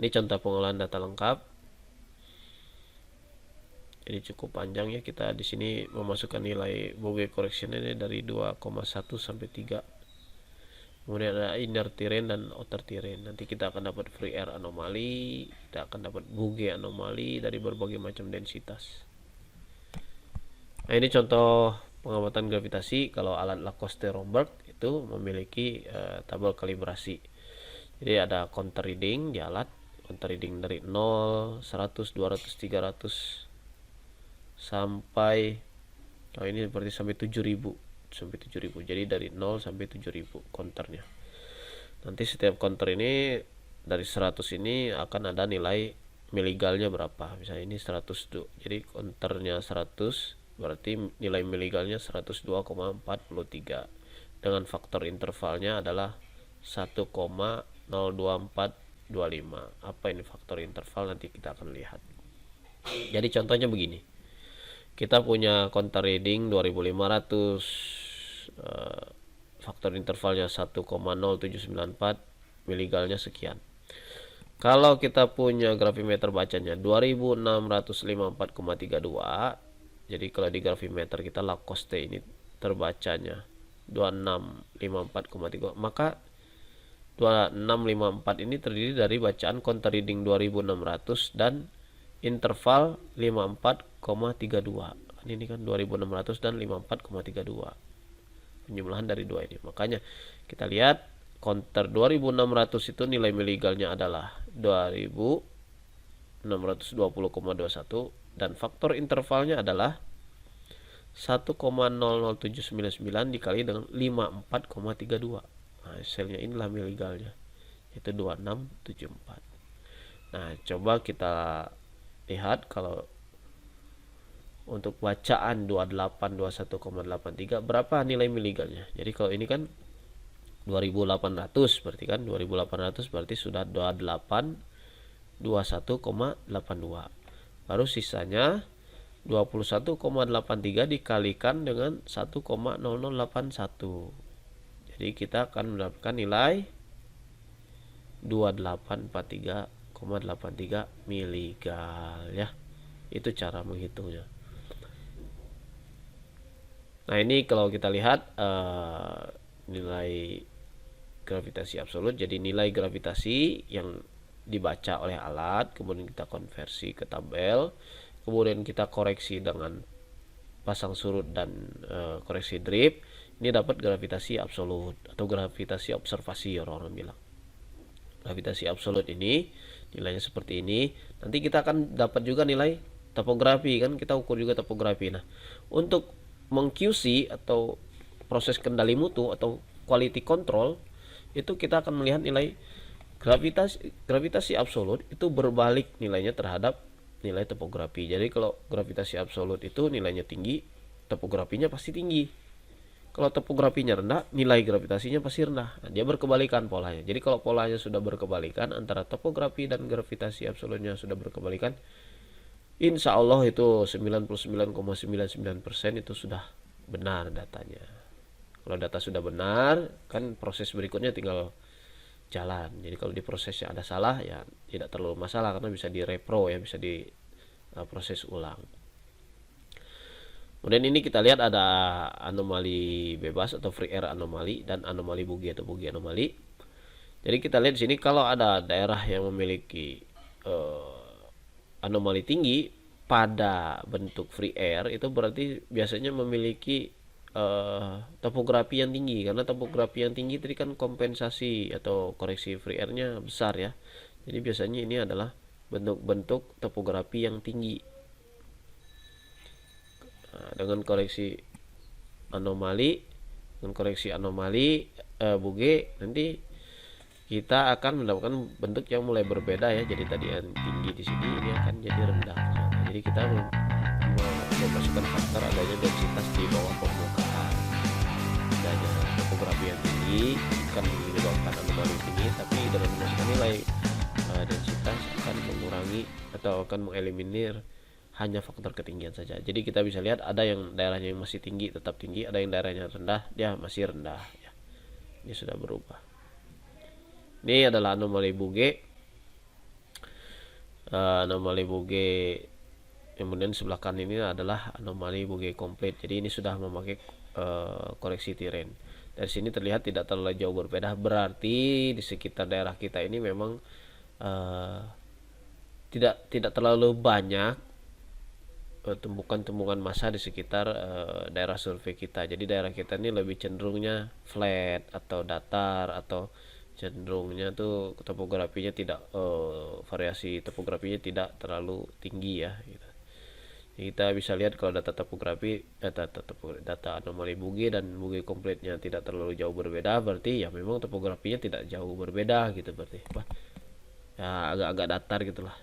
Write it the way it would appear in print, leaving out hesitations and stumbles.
Ini contoh pengolahan data lengkap. Ini cukup panjang ya, kita di sini memasukkan nilai Bogey correction ini dari 2,1 sampai 3. Kemudian ada inner terrain dan outer terrain. Nanti kita akan dapat free air anomali, kita akan dapat Bogey anomali dari berbagai macam densitas. Nah, ini contoh pengamatan gravitasi kalau alat Lacoste-Romberg itu memiliki tabel kalibrasi. Jadi ada counter reading di alat, counter reading dari 0, 100, 200, 300 sampai ini berarti sampai 7000. Jadi dari 0 sampai 7000 counternya. Nanti setiap counter ini dari 100 ini akan ada nilai miligalnya berapa. Misalnya ini 100 tuh. Jadi counternya 100 berarti nilai miligalnya 102,43 dengan faktor intervalnya adalah 1,02425. Apa ini faktor interval, nanti kita akan lihat. Jadi contohnya begini, kita punya counter reading 2500, faktor intervalnya 1,0794, miligalnya sekian. Kalau kita punya gravimeter bacanya 2654,32, jadi kalau di gravimeter kita Lacoste ini terbacanya 2654,3, maka 2654 ini terdiri dari bacaan counter reading 2600 dan interval 54,32. Ini kan 2600 dan 54,32. Penjumlahan dari dua ini. Makanya kita lihat counter 2600 itu nilai miligalnya adalah 2620,21 dan faktor intervalnya adalah 1,00799 dikali dengan 54,32. Nah, hasilnya inilah miligalnya, yaitu 2674. Nah, coba kita lihat kalau untuk bacaan 2821,83 berapa nilai miligalnya. Jadi kalau ini kan 2800, berarti kan 2800 berarti sudah 2821,82. Baru sisanya 21,83 dikalikan dengan 1,0081. Jadi kita akan mendapatkan nilai 2843,83 miligal ya. Itu cara menghitungnya. Nah, ini kalau kita lihat nilai gravitasi absolut. Jadi nilai gravitasi yang dibaca oleh alat, kemudian kita konversi ke tabel, kemudian kita koreksi dengan pasang surut dan koreksi drip. Ini dapat gravitasi absolut atau gravitasi observasi, orang-orang bilang. Gravitasi absolut ini nilainya seperti ini. Nanti kita akan dapat juga nilai topografi, kan kita ukur juga topografi. Nah, untuk meng-QC atau proses kendali mutu atau quality control, itu kita akan melihat nilai gravitasi absolut itu berbalik nilainya terhadap nilai topografi. Jadi kalau gravitasi absolut itu nilainya tinggi, topografinya pasti tinggi. Kalau topografinya rendah, nilai gravitasinya pasti rendah. Nah, dia berkebalikan polanya. Jadi kalau polanya sudah berkebalikan, antara topografi dan gravitasi absolutnya sudah berkebalikan, insya Allah itu 99,99% itu sudah benar datanya. Kalau data sudah benar, kan proses berikutnya tinggal jalan. Jadi kalau di prosesnya ada salah, ya tidak terlalu masalah karena bisa direpro ya, bisa diproses ulang. Kemudian ini kita lihat ada anomali bebas atau free air anomali dan anomali Bogey atau Bogey anomali. Jadi kita lihat di sini kalau ada daerah yang memiliki anomali tinggi pada bentuk free air, itu berarti biasanya memiliki topografi yang tinggi, karena topografi yang tinggi tadi kan kompensasi atau koreksi free airnya besar ya. Jadi biasanya ini adalah bentuk-bentuk topografi yang tinggi. Nah, dengan koreksi anomali Bogey, nanti kita akan mendapatkan bentuk yang mulai berbeda ya. Jadi tadi yang tinggi di sini ini akan jadi rendah. Nah, jadi kita memasukkan faktor adanya densitas di bawah permukaan, adanya topografi yang tinggi kan menyebabkan anomali tinggi, tapi dengan memasukkan nilai densitas akan mengurangi atau akan mengeliminir hanya faktor ketinggian saja. Jadi kita bisa lihat ada yang daerahnya yang masih tinggi tetap tinggi, ada yang daerahnya rendah dia masih rendah ya. Ini sudah berubah. Ini adalah anomali Bogey. anomali Bugey. Kemudian sebelah kanan ini adalah anomali Bugey komplit. Jadi ini sudah memakai koreksi tiren. Dari sini terlihat tidak terlalu jauh berbeda. Berarti di sekitar daerah kita ini memang tidak terlalu banyak tumbukan-tumbukan massa di sekitar daerah survei kita. Jadi daerah kita ini lebih cenderungnya flat atau datar, atau cenderungnya tuh topografinya tidak variasi topografinya tidak terlalu tinggi ya gitu. Jadi kita bisa lihat kalau data topografi data anomali Bugey dan Bugey komplitnya tidak terlalu jauh berbeda, berarti ya memang topografinya tidak jauh berbeda gitu berarti. Ya agak-agak datar gitulah.